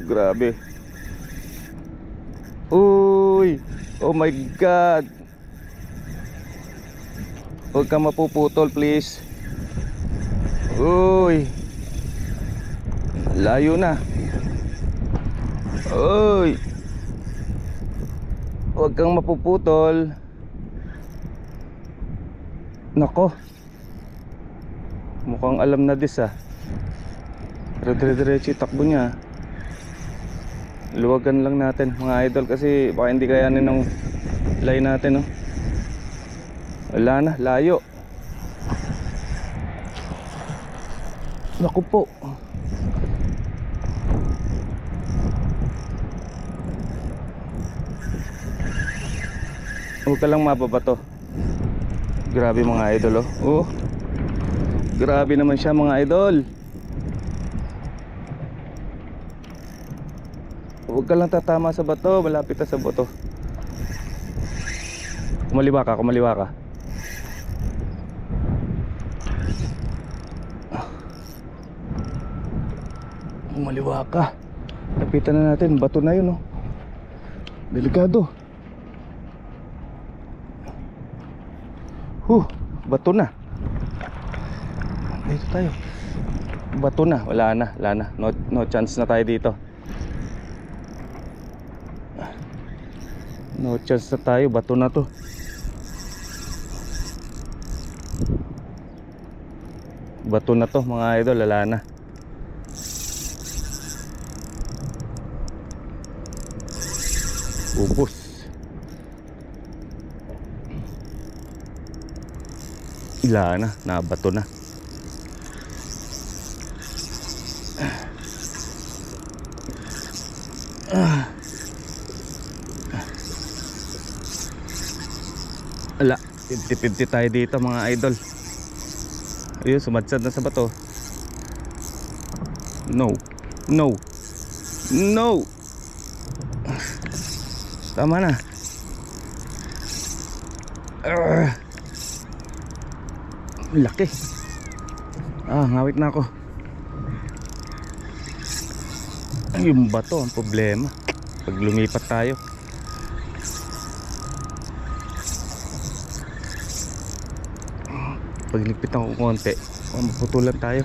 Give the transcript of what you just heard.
Grabe. Uy, oh my God. Huwag kang mapuputol, please. Uy, layo na. Uy, huwag kang mapuputol. Nako, mukhang alam na this ah. Pero dire-diretso yung takbo niya. Luwagan lang natin mga idol, kasi baka hindi kayanin ng line natin, no? Wala na, layo. Naku po. Huwag ka lang mababato. Grabe mga idol, oh. Oh, grabe naman siya mga idol. Huwag ka lang tatama sa bato, malapit na sa bato. Kumaliwa ka, kumaliwa ka. Kumaliwa ka. Lapitan na natin, bato na yun, oh. Delikado. Bato na. Dito tayo. Bato na, wala na, wala na. No chance na tayo dito. No chance na tayo, bato na to. Bato na to mga idol, wala na. Ubos. Wala na, nabato na. Wala, 50-50 tayo dito mga idol. Ayun, sumadsad na sa bato. No, no, no. Tama na. Laki. Ngawit na ako. Yung bato ang problema pag lumipat tayo. Pag ligpit ako konti, maputulan tayo.